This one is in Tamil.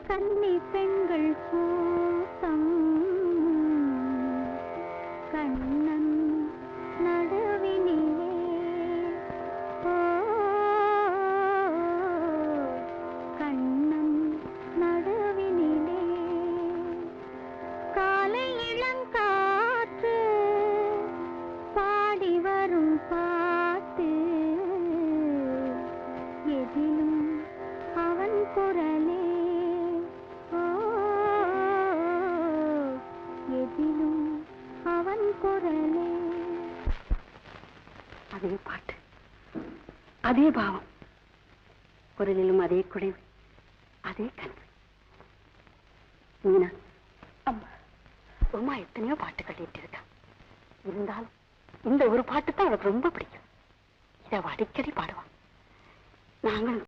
கன்னி பெண்கள் கூட்டம் கண்ணன் நடுவினிலே கண்ணன் நடுவினிலே காலை இளங்காற்று பாடி வரும் பாட்டு எதிலும் அவன் குரலே எதிலும் அவன் குரலே. அதே பாட்டு, அதே பாவம், குரலிலும் அதே குடைவு, அதே கனவு. மீனா, அம்மா அம்மா எத்தனையோ பாட்டு கட்டிட்டு இருக்கா. இருந்தாலும் இந்த ஒரு பாட்டு தான் அவளுக்கு ரொம்ப பிடிக்கும். இதை அடிக்கடி பாடுவான். நாங்களும்